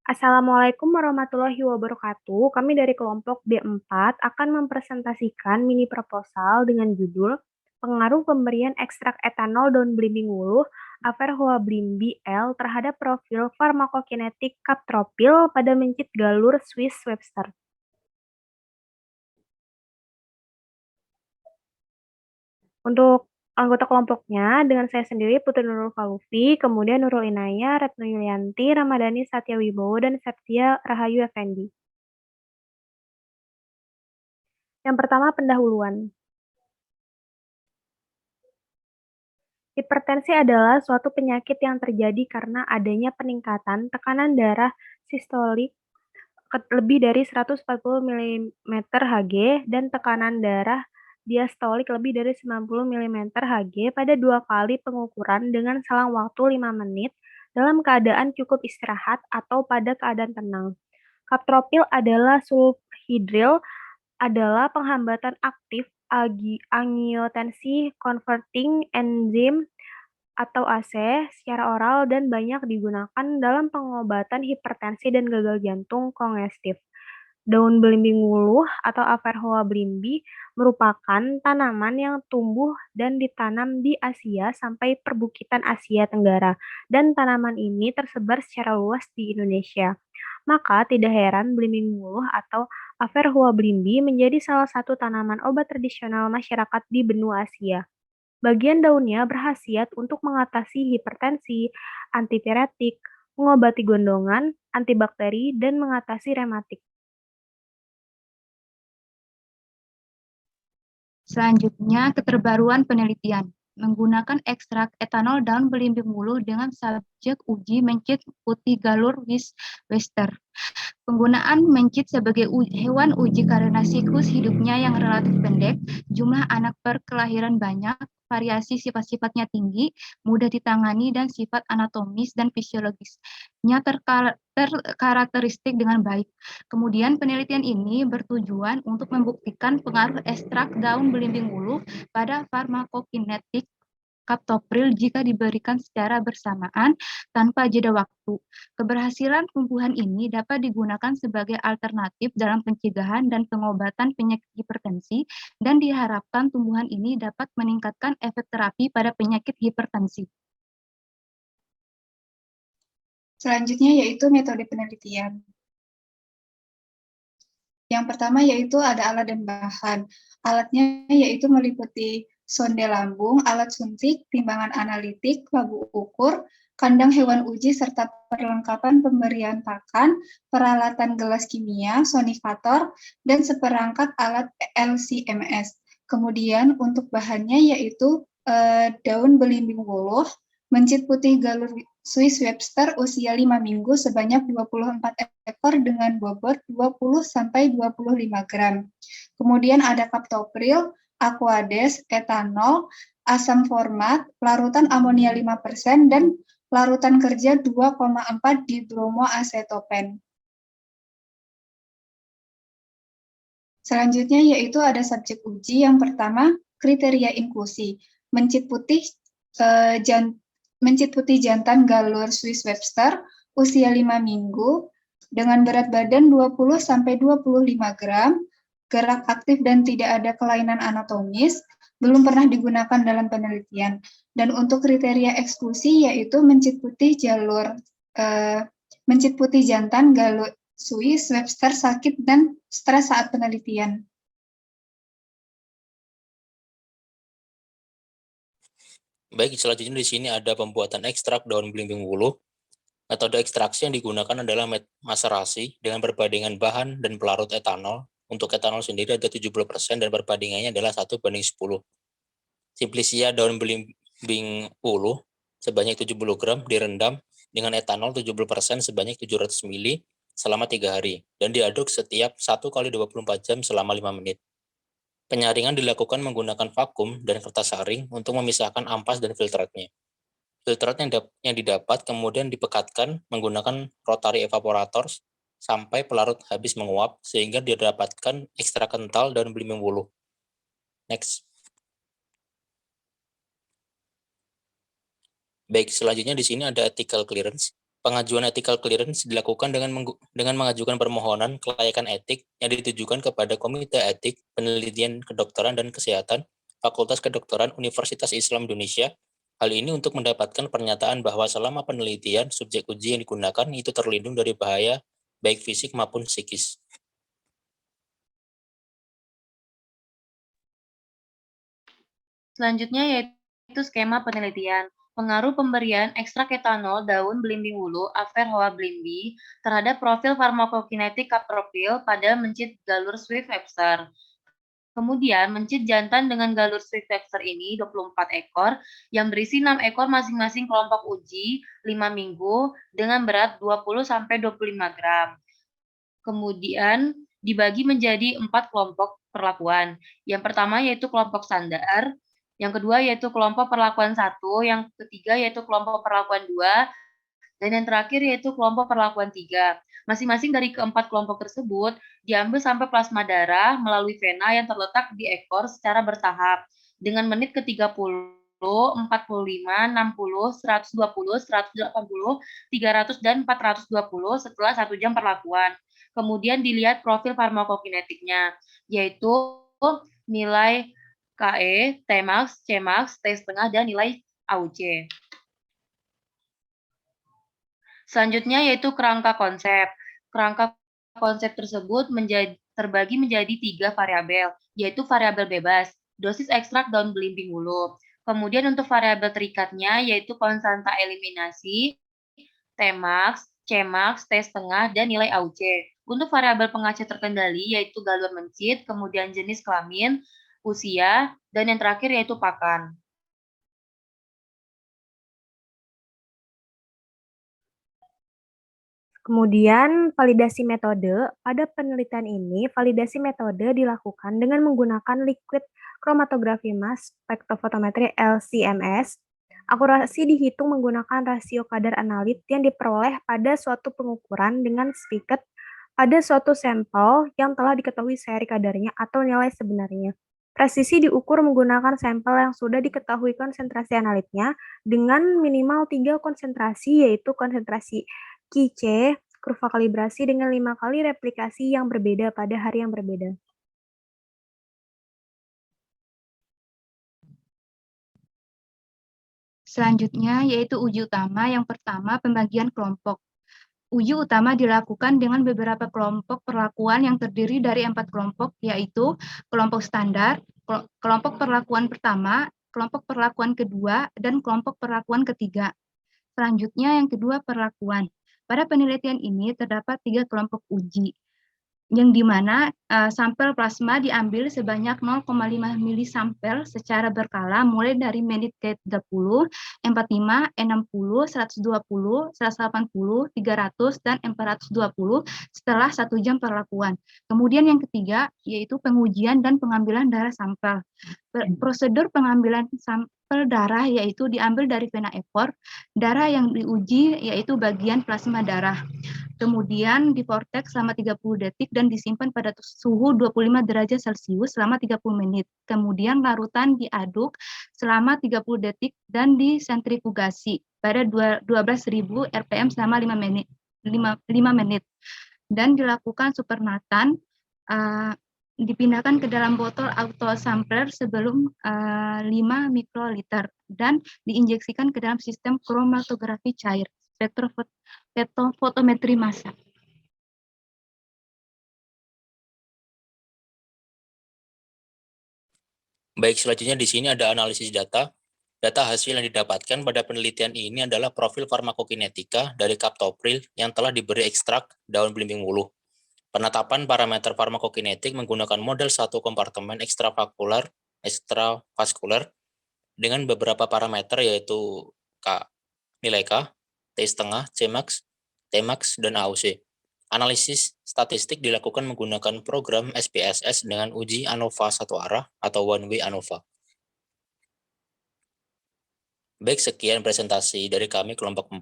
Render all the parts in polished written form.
Assalamualaikum warahmatullahi wabarakatuh. Kami dari kelompok B4 akan mempresentasikan mini proposal dengan judul Pengaruh Pemberian Ekstrak Etanol Daun Belimbing Wuluh Averhoablimbi L terhadap profil farmakokinetik kaptropil pada mencit galur Swiss Webster. Untuk anggota kelompoknya, dengan saya sendiri Putri Nurul Falufi, kemudian Nurul Inaya, Retno Yulianti, Ramadhani Satya Wibowo, dan Septia Rahayu Effendi. Yang pertama, pendahuluan. Hipertensi adalah suatu penyakit yang terjadi karena adanya peningkatan tekanan darah sistolik lebih dari 140 mm Hg dan tekanan darah diastolik lebih dari 90 mm Hg pada dua kali pengukuran dengan selang waktu 5 menit dalam keadaan cukup istirahat atau pada keadaan tenang. Kaptropil adalah sulfhidril adalah penghambatan aktif angiotensin converting enzyme atau AC secara oral dan banyak digunakan dalam pengobatan hipertensi dan gagal jantung kongestif. Daun belimbing wuluh atau Averrhoa blimbi merupakan tanaman yang tumbuh dan ditanam di Asia sampai perbukitan Asia Tenggara, dan tanaman ini tersebar secara luas di Indonesia. Maka tidak heran belimbing wuluh atau Averrhoa blimbi menjadi salah satu tanaman obat tradisional masyarakat di benua Asia. Bagian daunnya berkhasiat untuk mengatasi hipertensi, antipiretik, mengobati gondongan, antibakteri, dan mengatasi rematik. Selanjutnya, keterbaruan penelitian menggunakan ekstrak etanol daun belimbing wuluh dengan subjek uji mencit putih galur Wester. Penggunaan mencit sebagai hewan uji karena siklus hidupnya yang relatif pendek, jumlah anak per kelahiran banyak, variasi sifat-sifatnya tinggi, mudah ditangani, dan sifat anatomis dan fisiologisnya terkarakteristik dengan baik. Kemudian penelitian ini bertujuan untuk membuktikan pengaruh ekstrak daun belimbing wuluh pada farmakokinetik kaptopril jika diberikan secara bersamaan tanpa jeda waktu. Keberhasilan tumbuhan ini dapat digunakan sebagai alternatif dalam pencegahan dan pengobatan penyakit hipertensi, dan diharapkan tumbuhan ini dapat meningkatkan efek terapi pada penyakit hipertensi. Selanjutnya yaitu metode penelitian. Yang pertama yaitu ada alat dan bahan. Alatnya yaitu meliputi sonde lambung, alat suntik, timbangan analitik, labu ukur, kandang hewan uji, serta perlengkapan pemberian pakan, peralatan gelas kimia, sonikator, dan seperangkat alat LC-MS. Kemudian untuk bahannya yaitu daun belimbing wuluh, mencit putih galur Swiss Webster usia 5 minggu sebanyak 24 ekor dengan bobot 20-25 gram. Kemudian ada kaptopril, aquades, etanol, asam format, larutan amonia 5%, dan larutan kerja 2,4 dibromoasetopen. Selanjutnya yaitu ada subjek uji. Yang pertama, kriteria inklusi. Mencit putih jantan galur Swiss Webster usia 5 minggu dengan berat badan 20-25 gram, gerak aktif dan tidak ada kelainan anatomis, belum pernah digunakan dalam penelitian. Dan untuk kriteria eksklusi yaitu mencit putih jantan galur Swiss Webster sakit dan stres saat penelitian. Baik, selanjutnya di sini ada pembuatan ekstrak daun belimbing wuluh. Metode ekstraksi yang digunakan adalah maserasi dengan perbandingan bahan dan pelarut etanol. Untuk etanol sendiri ada 70% dan perbandingannya adalah 1:10. Simplisia daun belimbing wuluh sebanyak 70 gram direndam dengan etanol 70% sebanyak 700 ml selama 3 hari dan diaduk setiap 1 kali 24 jam selama 5 menit. Penyaringan dilakukan menggunakan vakum dan kertas saring untuk memisahkan ampas dan filtratnya. Filtrat yang didapat kemudian dipekatkan menggunakan rotary evaporator sampai pelarut habis menguap sehingga didapatkan ekstrak kental daun belimbing wuluh. Next. Baik, selanjutnya di sini ada ethical clearance. Pengajuan ethical clearance dilakukan dengan mengajukan permohonan kelayakan etik yang ditujukan kepada Komite Etik Penelitian Kedokteran dan Kesehatan Fakultas Kedokteran Universitas Islam Indonesia. Hal ini untuk mendapatkan pernyataan bahwa selama penelitian, subjek uji yang digunakan itu terlindung dari bahaya baik fisik maupun psikis. Selanjutnya yaitu skema penelitian. Pengaruh pemberian ekstrak etanol daun belimbing wulu Averrhoa blimbi terhadap profil farmakokinetik kaptropil pada mencit galur Swift-Webster. Kemudian, mencit jantan dengan galur Swift-Webster ini 24 ekor yang berisi 6 ekor masing-masing kelompok uji 5 minggu dengan berat 20-25 gram. Kemudian dibagi menjadi 4 kelompok perlakuan. Yang pertama yaitu kelompok standar, yang kedua yaitu kelompok perlakuan 1, yang ketiga yaitu kelompok perlakuan 2, dan yang terakhir yaitu kelompok perlakuan 3. Masing-masing dari keempat kelompok tersebut diambil sampai plasma darah melalui vena yang terletak di ekor secara bertahap dengan menit ke-30, 45, 60, 120, 180, 300, dan 420 setelah 1 jam perlakuan. Kemudian dilihat profil farmakokinetiknya, yaitu nilai KE, Tmax, Cmax, T setengah, dan nilai AUC. Selanjutnya yaitu kerangka konsep. Kerangka konsep tersebut terbagi menjadi 3 variabel, yaitu variabel bebas, dosis ekstrak daun belimbing wulu. Kemudian untuk variabel terikatnya yaitu konstanta eliminasi, Tmax, Cmax, T setengah, dan nilai AUC. Untuk variabel pengacau terkendali yaitu galur mencit, kemudian jenis kelamin, usia, dan yang terakhir yaitu pakan. Kemudian, validasi metode. Pada penelitian ini, validasi metode dilakukan dengan menggunakan liquid chromatography mass spectrophotometry LC-MS. Akurasi dihitung menggunakan rasio kadar analit yang diperoleh pada suatu pengukuran dengan spiket pada suatu sampel yang telah diketahui seri kadarnya atau nilai sebenarnya. Presisi diukur menggunakan sampel yang sudah diketahui konsentrasi analitnya dengan minimal 3 konsentrasi, yaitu konsentrasi QC, kurva kalibrasi dengan 5 kali replikasi yang berbeda pada hari yang berbeda. Selanjutnya yaitu uji utama. Yang pertama, pembagian kelompok. Uji utama dilakukan dengan beberapa kelompok perlakuan yang terdiri dari 4 kelompok, yaitu kelompok standar, kelompok perlakuan pertama, kelompok perlakuan kedua, dan kelompok perlakuan ketiga. Selanjutnya yang kedua, perlakuan. Pada penelitian ini terdapat 3 kelompok uji, yang dimana sampel plasma diambil sebanyak 0,5 milisampel secara berkala mulai dari menit ke-30, 45, 60, 120, 180, 300, dan 420 setelah 1 jam perlakuan. Kemudian yang ketiga yaitu pengujian dan pengambilan darah sampel. Prosedur pengambilan sampel darah yaitu diambil dari vena ekor, darah yang diuji yaitu bagian plasma darah. Kemudian divortex selama 30 detik dan disimpan pada suhu 25 derajat Celcius selama 30 menit. Kemudian larutan diaduk selama 30 detik dan disentrifugasi pada 12.000 rpm selama 5 menit. Dan dilakukan supernatan, dipindahkan ke dalam botol auto sampler sebelum 5 mikroliter dan diinjeksikan ke dalam sistem kromatografi cair, spektrofotometri massa. Baik, selanjutnya di sini ada analisis data. Data hasil yang didapatkan pada penelitian ini adalah profil farmakokinetika dari kaptopril yang telah diberi ekstrak daun belimbing wulu. Penetapan parameter farmakokinetik menggunakan model satu kompartemen ekstravaskular dengan beberapa parameter yaitu nilai K, T setengah, Cmax, Tmax, dan AUC. Analisis statistik dilakukan menggunakan program SPSS dengan uji ANOVA satu arah atau one way ANOVA. Baik, sekian presentasi dari kami kelompok 4.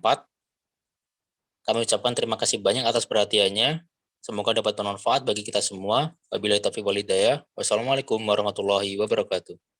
Kami ucapkan terima kasih banyak atas perhatiannya. Semoga dapat bermanfaat bagi kita semua. Wabillahi taufiq wal hidayah. Wassalamualaikum warahmatullahi wabarakatuh.